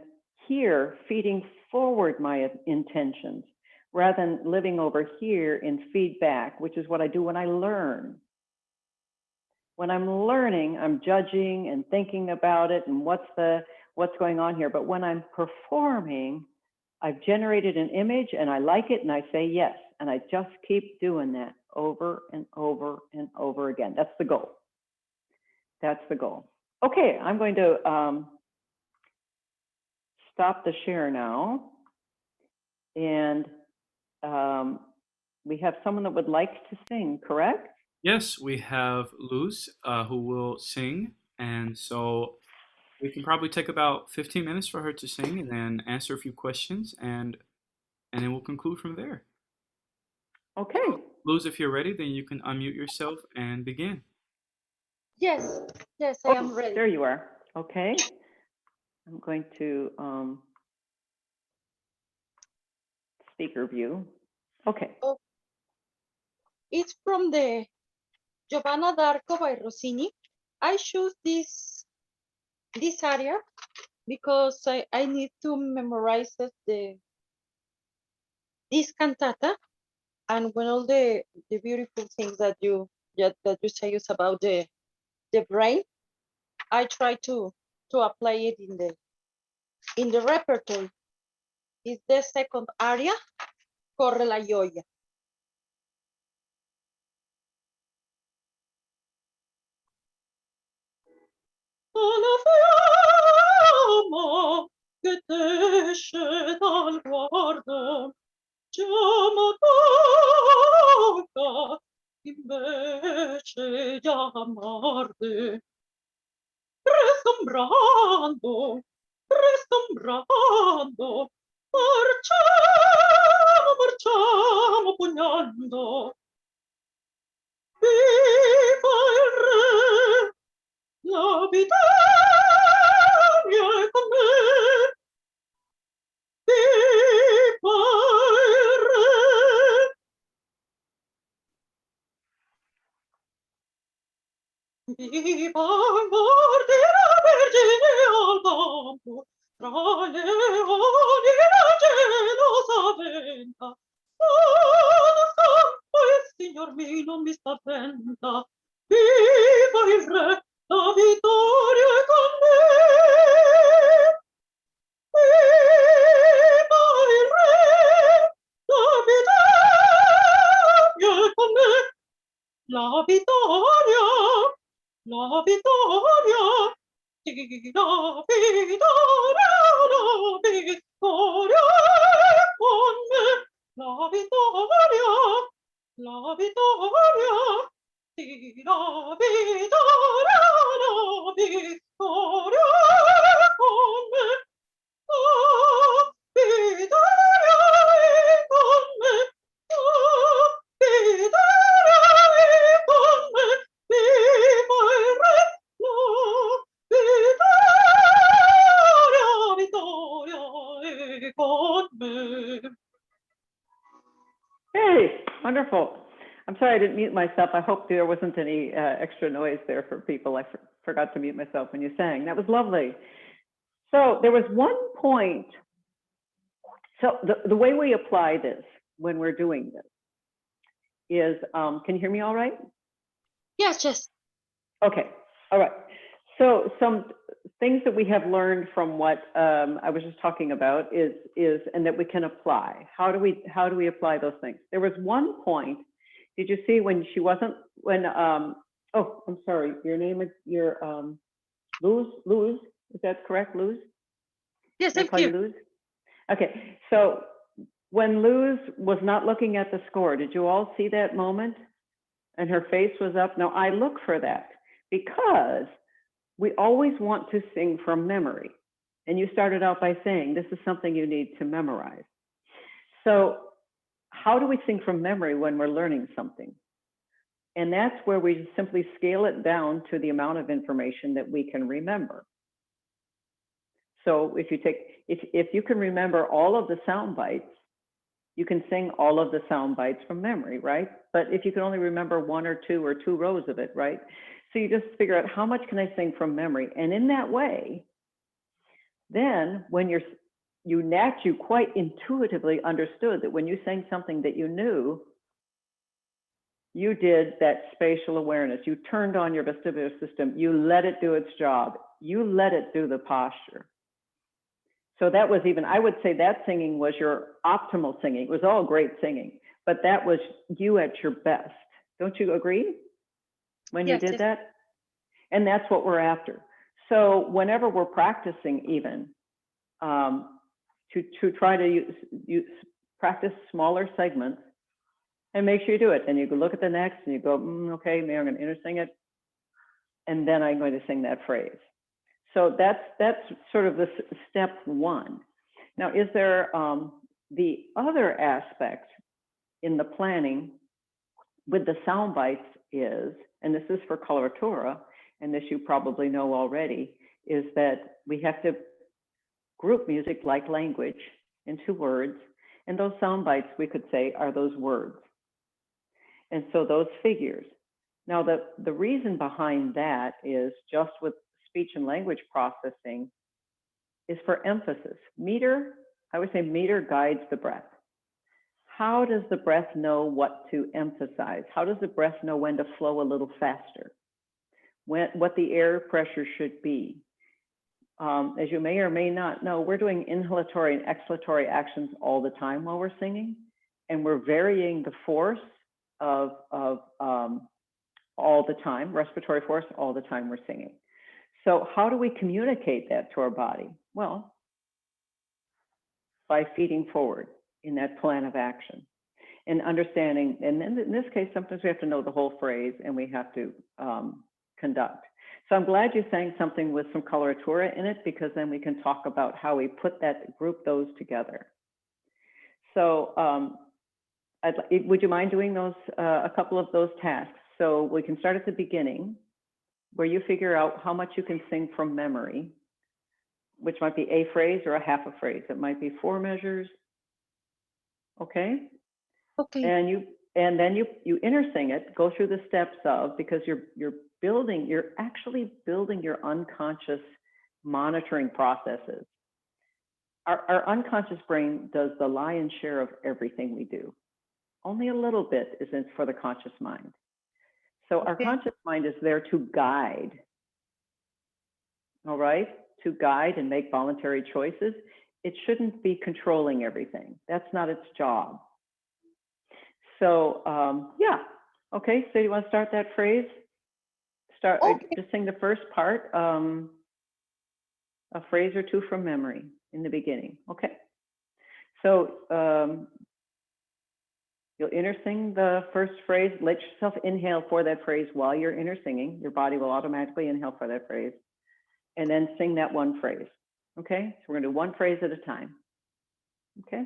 here feeding forward my intentions rather than living over here in feedback, which is what I do when I learn. When I'm learning, I'm judging and thinking about it and what's going on here. But when I'm performing, I've generated an image and I like it and I say yes. And I just keep doing that over and over and over again. That's the goal. That's the goal. Okay, I'm going to stop the share now. And we have someone that would like to sing, correct? Yes, we have Luz who will sing, and so we can probably take about 15 minutes for her to sing and then answer a few questions, and then we'll conclude from there. Okay. Luz, if you're ready, then you can unmute yourself and begin. Yes, I am ready. There you are. Okay. I'm going to speaker view. Okay. Oh, it's from the Giovanna d'Arco by Rossini. I choose this area because I need to memorize this cantata and when all the beautiful things that you say is about the brain, I try to apply it in the repertoire. is the second aria, Corre la gioia. La fiamma che t'esce dal guardo, chiama tocca invece di amarti. Resombrando, resombrando, marciamo, marciamo pugnando. Viva il re, la vittoria è con me. Viva il re. Viva guardi la Vergine al campo, tra leoni la gelosa venta. Sono campo e signor mio non mi spaventa. Viva il re, la vittoria è con me. Viva il re, la vittoria è con me. La vittoria, la vittoria, sì, la vittoria, la vittoria è con me. La vittoria, la vittoria, sì, la vittoria, la vittoria è con me. La vittoria è con me. La vittoria è con me. Viva il re, la vittoria, vittoria è con me. Hey, wonderful. I'm sorry I didn't mute myself. I hope there wasn't any extra noise there for people. I forgot to mute myself when you sang. That was lovely. So there was one point. So the way we apply this when we're doing this is, can you hear me all right? Yes, yes. Okay, all right. So some things that we have learned from what I was just talking about is and that we can apply. How do we apply those things? There was one point. Did you see when she wasn't oh, I'm sorry. Your name is Luz. Is that correct, Luz? Yes, Can I call you Luz? Okay. So when Luz was not looking at the score, did you all see that moment? And her face was up. Now I look for that because we always want to sing from memory. And you started out by saying this is something you need to memorize. So how do we sing from memory when we're learning something? And that's where we simply scale it down to the amount of information that we can remember. So if you can remember all of the sound bites, you can sing all of the sound bites from memory, right? But if you can only remember one or two rows of it, right? So you just figure out how much can I sing from memory? And in that way, then when you quite intuitively understood that when you sang something that you knew, you did that spatial awareness. You turned on your vestibular system. You let it do its job. You let it do the posture. So that was I would say that singing was your optimal singing. It was all great singing, but that was you at your best. Don't you agree? When you did that? And that's what we're after. So whenever we're practicing even, to try to practice smaller segments and make sure you do it. And you go look at the next and you go, okay, maybe I'm going to intersing it. And then I'm going to sing that phrase. So that's sort of the step one. Now, is there the other aspect in the planning with the sound bites is, and this is for coloratura, and this you probably know already, is that we have to group music like language into words, and those sound bites we could say are those words. And so those figures. Now the reason behind that is just with speech and language processing is for emphasis. Meter, I would say meter guides the breath. How does the breath know what to emphasize? How does the breath know when to flow a little faster? What the air pressure should be? as you may or may not know, we're doing inhalatory and exhalatory actions all the time while we're singing, and we're varying the force of all the time, respiratory force all the time we're singing. So how do we communicate that to our body? Well, by feeding forward in that plan of action and understanding, and in this case, sometimes we have to know the whole phrase and we have to conduct. So I'm glad you sang something with some coloratura in it, because then we can talk about how we put that, group those together. So would you mind doing those, a couple of those tasks? So we can start at the beginning, where you figure out how much you can sing from memory, which might be a phrase or a half a phrase. It might be 4 measures. Okay. Okay. And then you inner sing it, go through the steps of, because you're actually building your unconscious monitoring processes. Our unconscious brain does the lion's share of everything we do. Only a little bit is for the conscious mind. So our conscious mind is there to guide. All right, to guide and make voluntary choices. It shouldn't be controlling everything. That's not its job. So yeah, okay, so you want to start that phrase? Just sing the first part, a phrase or two from memory in the beginning, okay? So you'll inner sing the first phrase, let yourself inhale for that phrase while you're inner singing. Your body will automatically inhale for that phrase, and then sing that one phrase, okay? So we're gonna do one phrase at a time, okay?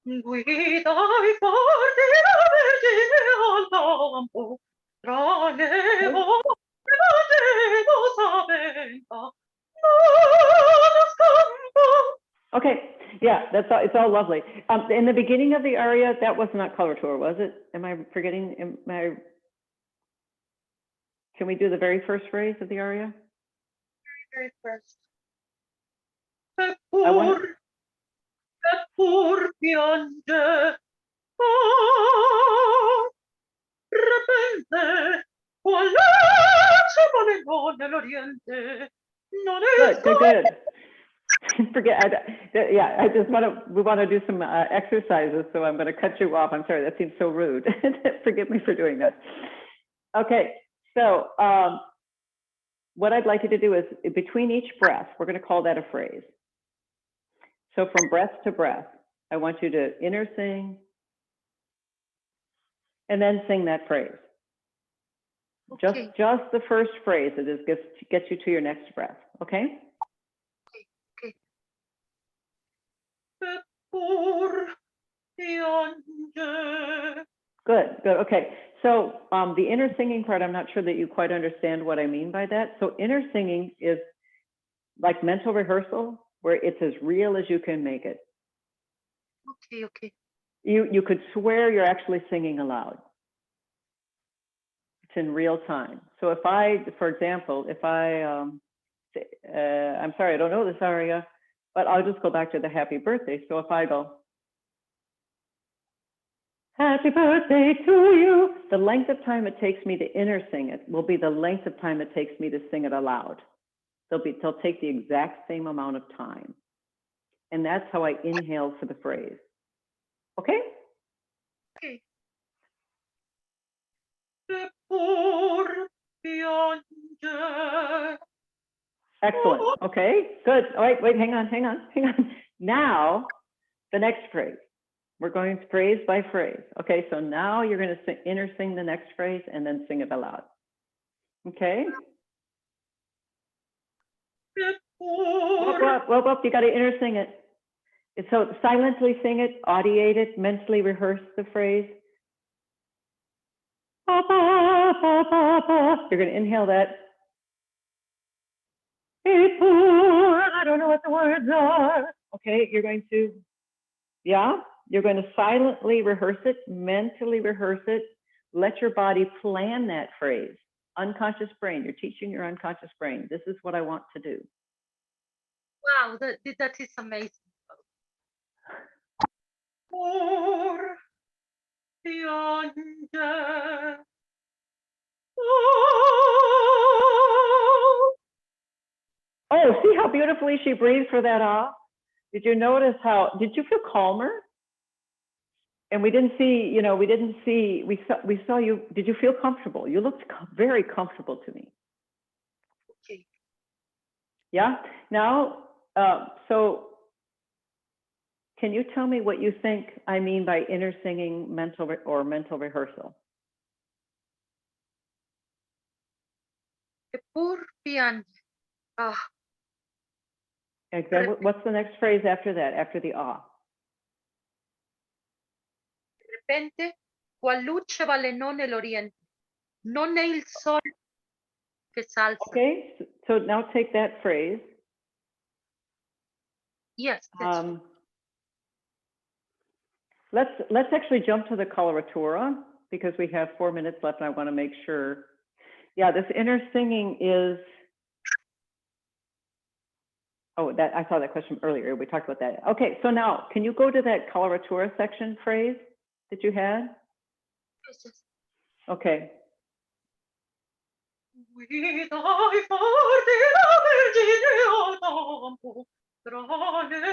Guida i forti la Vergine al campo, tra le ore lo saventa, non scampo. Okay, yeah, that's all, it's all lovely. In the beginning of the aria, that was not coloratura, was it? Am I forgetting? Can we do the very first phrase of the aria? Very first. Pur piange, repente, qual è nell'oriente, non è Good. We want to do some exercises, so I'm going to cut you off. I'm sorry, that seems so rude. Forgive me for doing that. Okay, so what I'd like you to do is, between each breath, we're going to call that a phrase. So from breath to breath, I want you to inner sing and then sing that phrase. Okay. Just the first phrase that just gets you to your next breath, okay? Okay. Pur piange. Good, okay. So the inner singing part, I'm not sure that you quite understand what I mean by that. So inner singing is like mental rehearsal, where it's as real as you can make it. Okay. You could swear you're actually singing aloud. It's in real time. So if I, for example, I'm sorry, I don't know this aria, but I'll just go back to the happy birthday. So if I go, happy birthday to you, the length of time it takes me to inner sing it will be the length of time it takes me to sing it aloud. They'll take the exact same amount of time. And that's how I inhale for the phrase. Okay? Okay. Pur piange. Excellent. Okay, good. All right, wait, hang on. Now, the next phrase. We're going phrase by phrase. Okay, so now you're going to inner sing the next phrase and then sing it aloud. Okay? Well, you got to inner sing it. So silently sing it, audiate it, mentally rehearse the phrase. You're going to inhale that. I don't know what the words are. Okay, you're going to silently rehearse it, mentally rehearse it. Let your body plan that phrase. Unconscious brain, you're teaching your unconscious brain. This is what I want to do. Wow, that is amazing. Pur piange. Oh, see how beautifully she breathed for that ah? Did you notice how, did you feel calmer? And we didn't see, we saw you, did you feel comfortable? You looked very comfortable to me. Okay. Yeah, now, so can you tell me what you think I mean by inner singing mental rehearsal? Pur pian. Ah, Example, what's the next phrase after that, after the ah? repente, qual luce balenò nell'Oriente. Non è il sole che s'alza. Okay, so now take that phrase. Yes, that's Let's actually jump to the coloratura because we have 4 minutes left and I want to make sure. Yeah, this inner singing is, oh, that I saw that question earlier. We talked about that. Okay, so now can you go to that coloratura section phrase that you had? yes. Okay. Guida i forti la Vergine al campo, tra le ali la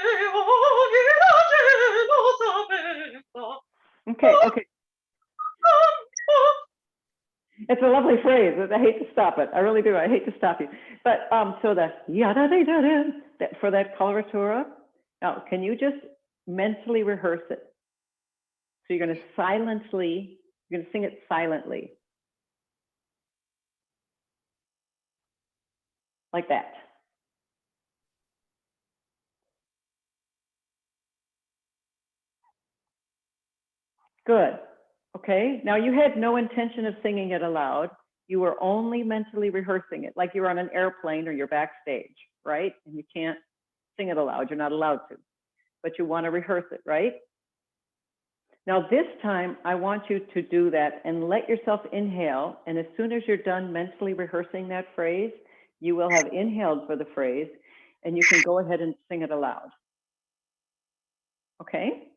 gelosa venta. Okay. It's a lovely phrase. I hate to stop it. I really do. I hate to stop you. But so the yada da da da for that coloratura. Now, can you just mentally rehearse it? So you're going to sing it silently. Like that. Good. Okay. Now you had no intention of singing it aloud. You were only mentally rehearsing it, like you're on an airplane or you're backstage, right? And you can't sing it aloud. You're not allowed to, but you want to rehearse it, right? Now this time, I want you to do that and let yourself inhale. And as soon as you're done mentally rehearsing that phrase, you will have inhaled for the phrase and you can go ahead and sing it aloud. Okay?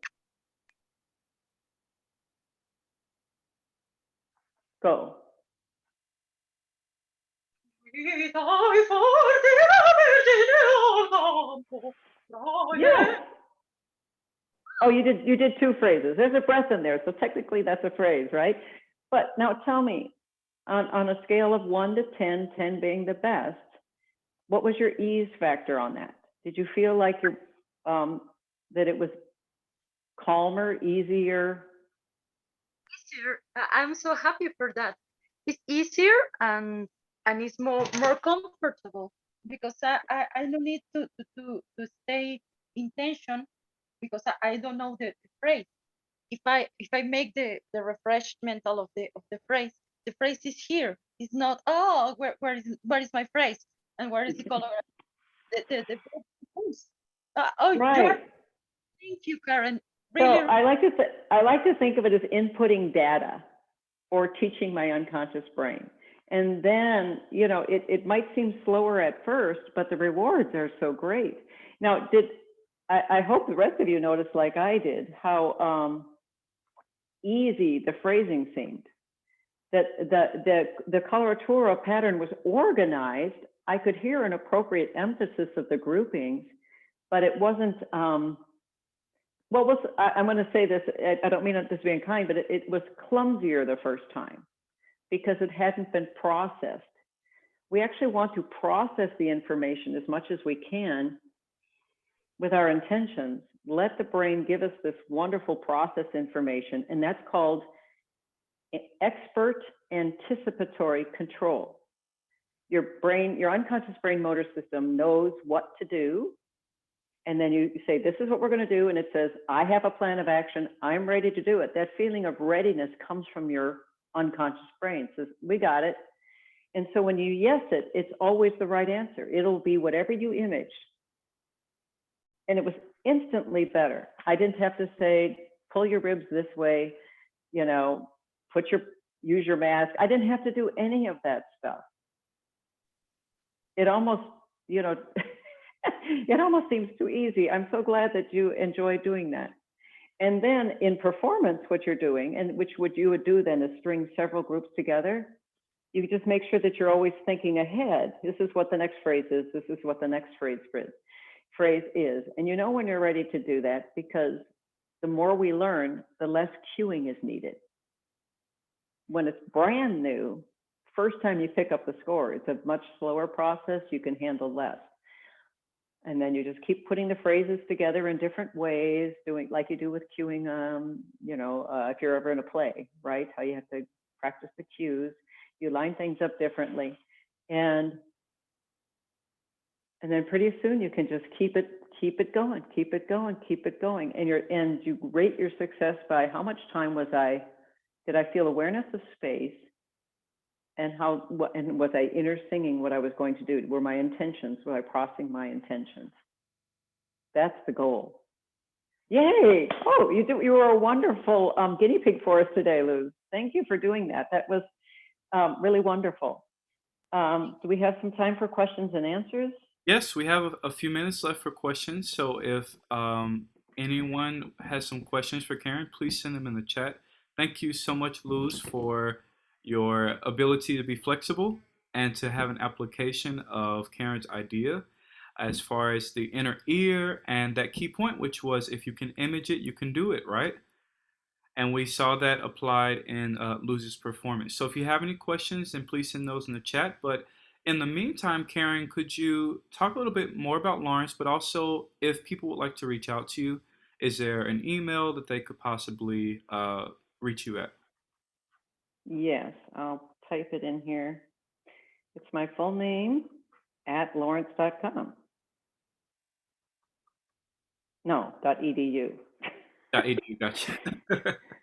Go. Guida i forti la Vergine al campo, tra le Yes. Oh, you did 2 phrases. There's a breath in there, so technically that's a phrase, right? But now tell me, on a scale of 1 to 10, 10 being the best, what was your ease factor on that? Did you feel like that it was calmer, easier? easier. I'm so happy for that. It's easier and it's more comfortable because I don't need to stay in tension because I don't know the phrase. If I make the refreshment of the phrase is here. It's not, oh, where is my phrase and where is the color the phrase? Right. Thank you, Karen. So Really, I like to think of it as inputting data or teaching my unconscious brain. And then, it might seem slower at first, but the rewards are so great. Now, I hope the rest of you noticed, like I did, how easy the phrasing seemed. That the coloratura pattern was organized. I could hear an appropriate emphasis of the groupings, but it wasn't. I'm going to say this. I don't mean this being kind, but it was clumsier the first time because it hadn't been processed. We actually want to process the information as much as we can with our intentions. Let the brain give us this wonderful process information, and that's called expert anticipatory control. Your unconscious brain motor system knows what to do. And then you say, this is what we're going to do. And it says, I have a plan of action. I'm ready to do it. That feeling of readiness comes from your unconscious brain. It says, we got it. And so when you yes it, it's always the right answer. It'll be whatever you image. And it was instantly better. I didn't have to say, pull your ribs this way, use your mask. I didn't have to do any of that stuff. It almost, it almost seems too easy. I'm so glad that you enjoy doing that. And then in performance, what you're doing, and which you would do then is string several groups together. You just make sure that you're always thinking ahead. This is what the next phrase is. This is what the next phrase is. And you know when you're ready to do that, because the more we learn, the less cueing is needed. When it's brand new, first time you pick up the score, it's a much slower process. You can handle less. And then you just keep putting the phrases together in different ways, doing like you do with cueing, if you're ever in a play, right? How you have to practice the cues. You line things up differently. And then pretty soon you can just keep it going. And you rate your success by how much time did I feel awareness of space, and was I inner singing what I was going to do? Were my intentions, was I crossing my intentions? That's the goal. Yay! Oh, you were a wonderful guinea pig for us today, Luz. Thank you for doing that. That was really wonderful. Do we have some time for questions and answers? Yes, we have a few minutes left for questions. So if anyone has some questions for Karen, please send them in the chat. Thank you so much, Luz, for your ability to be flexible and to have an application of Karen's idea as far as the inner ear and that key point, which was if you can image it, you can do it, right? And we saw that applied in Luz's performance. So if you have any questions, then please send those in the chat. But in the meantime, Karen, could you talk a little bit more about Lawrence, but also if people would like to reach out to you, is there an email that they could possibly reach you at? Yes, I'll type it in here. It's my full name at lawrence.com. No, .edu. .edu, gotcha.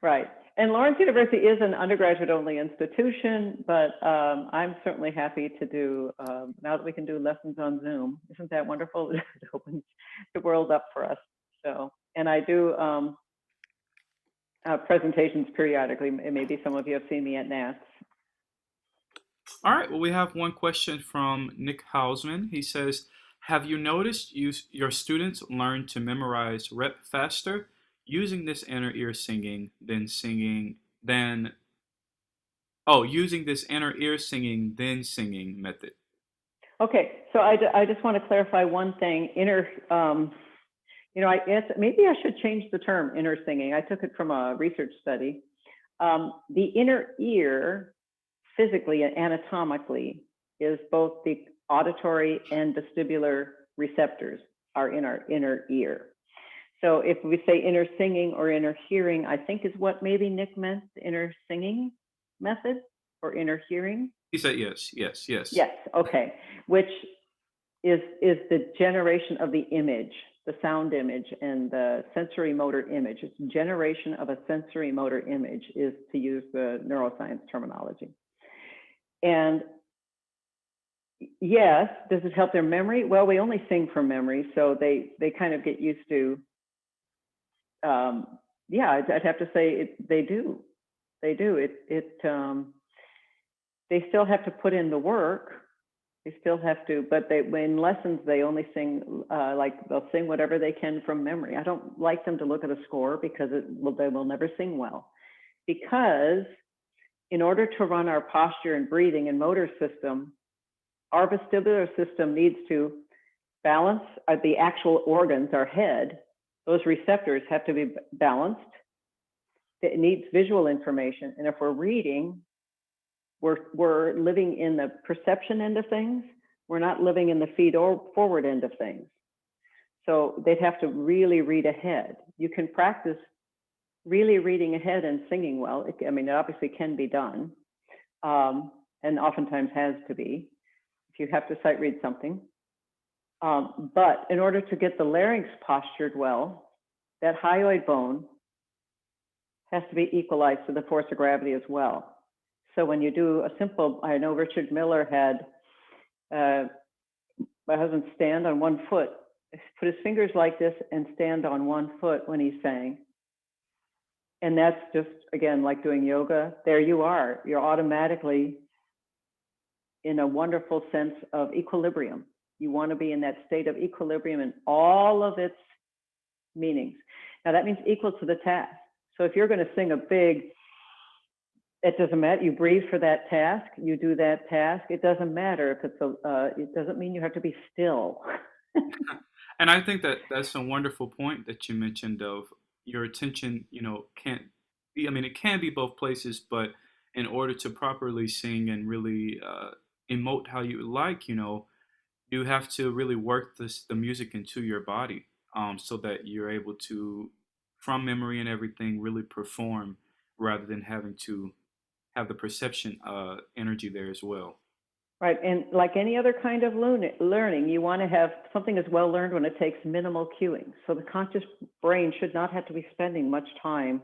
Right. And Lawrence University is an undergraduate-only institution, but I'm certainly happy to do, now that we can do lessons on Zoom, isn't that wonderful? It opens the world up for us. So, and I do presentations periodically. Maybe some of you have seen me at NAS. All right, well, we have one question from Nick Hausman. He says, have you noticed your students learn to memorize rep faster using this inner ear singing using this inner ear singing then singing method? Okay, so I just want to clarify one thing. Maybe I should change the term inner singing. I took it from a research study. The inner ear, physically and anatomically, is both the auditory and vestibular receptors are in our inner ear. So if we say inner singing or inner hearing, I think is what maybe Nick meant, the inner singing method or inner hearing. He said yes. Yes, okay, which is the generation of the image, the sound image and the sensory motor image. It's generation of a sensory motor image, is to use the neuroscience terminology. And yes, does it help their memory? Well, we only sing from memory, so they kind of get used to, I'd have to say they do. They still have to put in the work. They still have to, but in lessons, they only sing, they'll sing whatever they can from memory. I don't like them to look at a score because they will never sing well. Because in order to run our posture and breathing and motor system, our vestibular system needs to balance the actual organs, our head. Those receptors have to be balanced. It needs visual information. And if we're reading, we're living in the perception end of things. We're not living in the feed or forward end of things. So they'd have to really read ahead. You can practice really reading ahead and singing well. It obviously can be done, and oftentimes has to be, if you have to sight read something. But in order to get the larynx postured well, that hyoid bone has to be equalized to the force of gravity as well. So when you do a simple, I know Richard Miller had my husband stand on one foot, put his fingers like this and stand on one foot when he sang. And that's just, again, like doing yoga. There you are. You're automatically in a wonderful sense of equilibrium. You want to be in that state of equilibrium in all of its meanings. Now that means equal to the task. So if you're going to sing a big It doesn't matter. You breathe for that task. You do that task. It doesn't matter if it's it doesn't mean you have to be still. And I think that that's a wonderful point that you mentioned of your attention, can't be, I mean, it can be both places, but in order to properly sing and really emote how you like, you have to really work the music into your body, so that you're able to, from memory and everything, really perform rather than having to have the perception energy there as well. Right. And like any other kind of learning, you want to have something as well learned when it takes minimal cueing. So the conscious brain should not have to be spending much time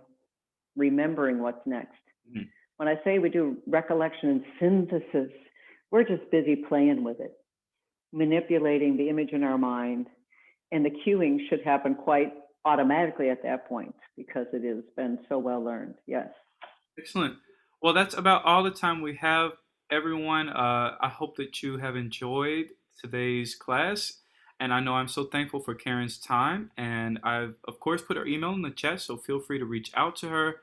remembering what's next. Mhm. When I say we do recollection and synthesis, we're just busy playing with it, manipulating the image in our mind. And the cueing should happen quite automatically at that point because it has been so well learned. Yes. Excellent. Well, that's about all the time we have, everyone. I hope that you have enjoyed today's class. And I know I'm so thankful for Karen's time. And I've, of course, put her email in the chat, so feel free to reach out to her.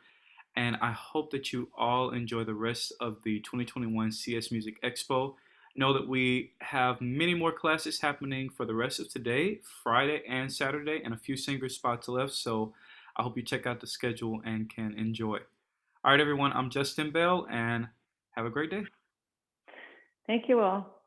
And I hope that you all enjoy the rest of the 2021 CS Music Expo. Know that we have many more classes happening for the rest of today, Friday and Saturday, and a few singer spots left. So I hope you check out the schedule and can enjoy. All right, everyone, I'm Justin Bell, and have a great day. Thank you all.